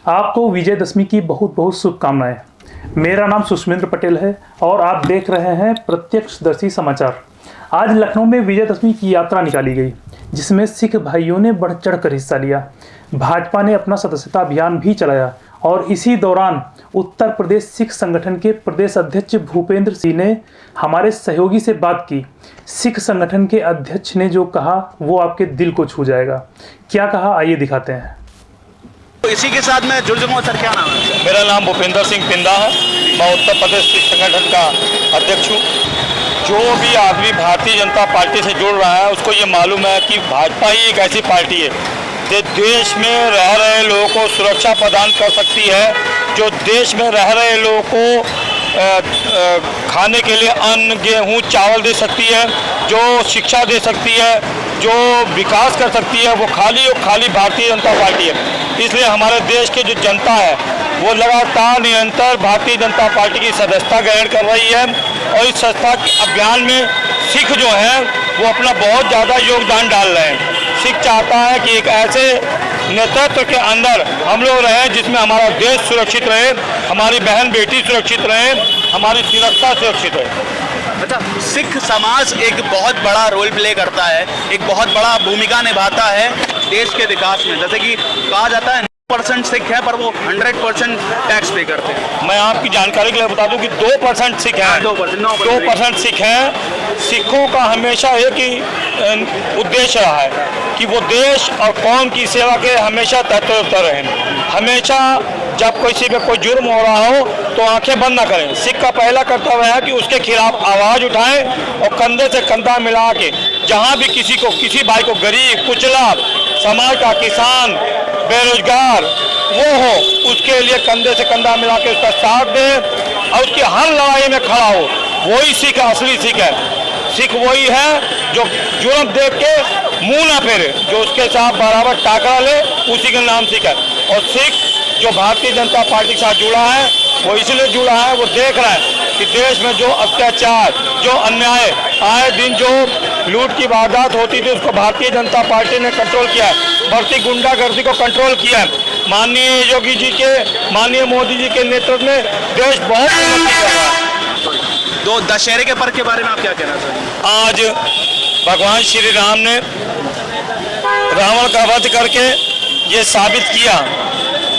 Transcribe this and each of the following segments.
आपको विजयदशमी की बहुत बहुत शुभकामनाएं। मेरा नाम सुष्मेंद्र पटेल है और आप देख रहे हैं प्रत्यक्षदर्शी समाचार। आज लखनऊ में विजयदशमी की यात्रा निकाली गई, जिसमें सिख भाइयों ने बढ़ चढ़ कर हिस्सा लिया। भाजपा ने अपना सदस्यता अभियान भी चलाया और इसी दौरान उत्तर प्रदेश सिख संगठन के प्रदेश अध्यक्ष भूपेंद्र सिंह ने हमारे सहयोगी से बात की। सिख संगठन के अध्यक्ष ने जो कहा वो आपके दिल को छू जाएगा। क्या कहा, आइए दिखाते हैं। तो इसी के साथ मैं जुड़ जाऊंगा। सर, क्या नाम है? मेरा नाम भूपेंद्र सिंह पिंदा है। मैं उत्तर प्रदेश सिख संगठन का अध्यक्ष हूँ। जो भी आदमी भारतीय जनता पार्टी से जुड़ रहा है उसको ये मालूम है कि भाजपा ही एक ऐसी पार्टी है जो देश में रह रहे लोगों को सुरक्षा प्रदान कर सकती है, जो देश में रह रहे लोगों को खाने के लिए अन्न, गेहूँ, चावल दे सकती है, जो शिक्षा दे सकती है, जो विकास कर सकती है, वो खाली और खाली भारतीय जनता पार्टी है। इसलिए हमारे देश की जो जनता है वो लगातार निरंतर भारतीय जनता पार्टी की सदस्यता ग्रहण कर रही है और इस सदस्यता अभियान में सिख जो हैं वो अपना बहुत ज़्यादा योगदान डाल रहे हैं। सिख चाहता है कि एक ऐसे नेतृत्व के अंदर हम लोग रहें जिसमें हमारा देश सुरक्षित रहे, हमारी बहन बेटी सुरक्षित रहे, हमारी सुरक्षा सुरक्षित रहे। अच्छा, सिख समाज एक बहुत बड़ा रोल प्ले करता है, एक बहुत बड़ा भूमिका निभाता है देश के विकास में। जैसे कि कहा जाता है 9% सिख है पर वो 100% टैक्स पे करते हैं। मैं आपकी जानकारी के लिए बता दूं कि 2% सिख हैं। 2% सिख हैं। सिखों का हमेशा एक ही उद्देश्य रहा है कि वो देश और कौम की सेवा के हमेशा तत्पर रहें। हमेशा जब किसी पे कोई जुर्म हो रहा हो तो आंखें बंद ना करें। सिख का पहला कर्तव्य है कि उसके खिलाफ आवाज़ उठाएं और कंधे से कंधा मिला के जहाँ भी किसी भाई को गरीब, कुचला, समाज का किसान, बेरोजगार वो हो, उसके लिए कंधे से कंधा मिला के उसका साथ दें और उसकी हर लड़ाई में खड़ा हो। वही सिख असली सिख है। सिख वही है जो जुर्म देख के मुंह ना फेरे, जो उसके साथ बराबर टाकरा ले, उसी का नाम सिख है। और सिख जो भारतीय जनता पार्टी के साथ जुड़ा है वो इसलिए जुड़ा है, वो देख रहा है कि देश में जो अत्याचार, जो अन्याय, आए दिन जो लूट की वारदात होती थी उसको भारतीय जनता पार्टी ने कंट्रोल किया है। बढ़ती गुंडागर्दी को कंट्रोल किया है। माननीय योगी जी के, माननीय मोदी जी के नेतृत्व में देश बहुत उन्नति कर रहा है। तो दशहरे के पर्व के बारे में आप क्या कहना चाहेंगे? आज भगवान श्री राम ने रावण का वध करके ये साबित किया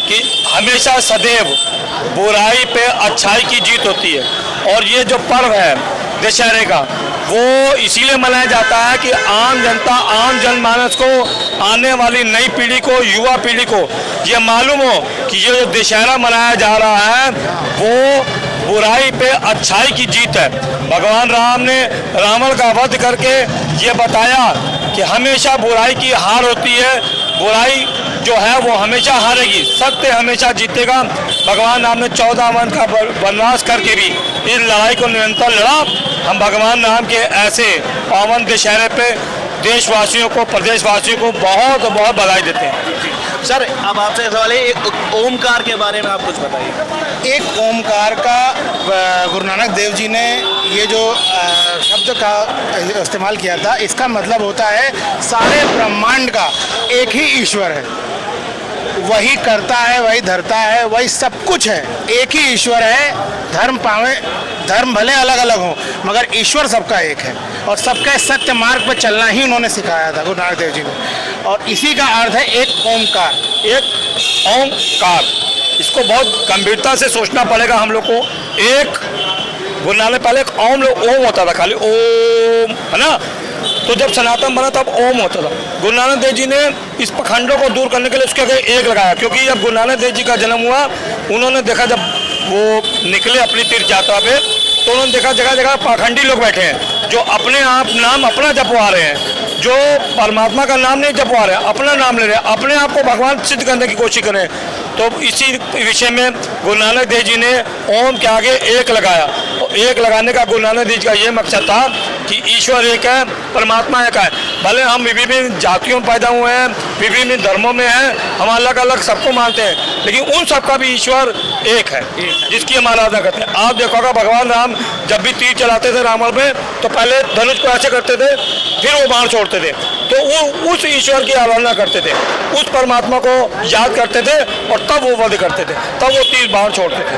कि हमेशा सदैव बुराई पे अच्छाई की जीत होती है। और ये जो पर्व है दशहरे का वो इसीलिए मनाया जाता है कि आम जनता, आम जनमानस को, आने वाली नई पीढ़ी को, युवा पीढ़ी को ये मालूम हो कि ये जो दशहरा मनाया जा रहा है वो बुराई पे अच्छाई की जीत है। भगवान राम ने रावण का वध करके ये बताया कि हमेशा बुराई की हार होती है, बुराई जो है वो हमेशा हारेगी, सत्य हमेशा जीतेगा। भगवान राम ने 14 वर्ष का वनवास करके भी इस लड़ाई को निरंतर लड़ा। हम भगवान राम के ऐसे पावन दशहरे पे देशवासियों को, प्रदेशवासियों को बहुत बहुत बधाई देते हैं। सर, अब आपसे सवाल है, एक ओमकार के बारे में आप कुछ बताइए। एक ओमकार का गुरु नानक देव जी ने ये जो शब्द का इस्तेमाल किया था, इसका मतलब होता है सारे ब्रह्मांड का एक ही ईश्वर है, वही करता है, वही धरता है, वही सब कुछ है। एक ही ईश्वर है। धर्म भले अलग अलग हो मगर ईश्वर सबका एक है और सबके सत्य मार्ग पर चलना ही उन्होंने सिखाया था गुरु नानक देव जी ने। और इसी का अर्थ है एक ओमकार। एक ओमकार, इसको बहुत गंभीरता से सोचना पड़ेगा हम लोग को। एक गुरु नानक, पहले एक ओम होता था, खाली ओम, है ना। तो जब सनातन बना तब ओम होता था। गुरु नानक देव जी ने इस पखंडों को दूर करने के लिए उसके आगे एक लगाया, क्योंकि जब गुरु नानक देव जी का जन्म हुआ उन्होंने देखा, जब वो निकले अपनी तीर्थ यात्रा पे तो उन्होंने देखा जगह जगह पाखंडी लोग बैठे हैं जो अपने आप नाम अपना जपवा रहे हैं, जो परमात्मा का नाम नहीं जपवा रहे हैं, अपना नाम ले रहे हैं, अपने आप को भगवान सिद्ध करने की कोशिश करें। तो इसी विषय में गुरु नानक देव जी ने ओम के आगे एक लगाया। और एक लगाने का गुरु नानक देव जी का ये मकसद था कि ईश्वर एक है, परमात्मा एक है। भले हम विभिन्न जातियों में पैदा हुए हैं, विभिन्न धर्मों में हैं, हम अलग अलग सबको मानते हैं, लेकिन उन सबका भी ईश्वर एक है जिसकी हम आराधना करते हैं। आप देखोगा भगवान राम जब भी तीर चलाते थे रावण में तो पहले धनुष को ऐसे करते थे, फिर वो बाण छोड़ते छोड़ते थे, तो वो उस ईश्वर की आराधना करते थे, उस परमात्मा को याद करते थे और तब वो वध करते थे, तब वो तीर बाण छोड़ते थे।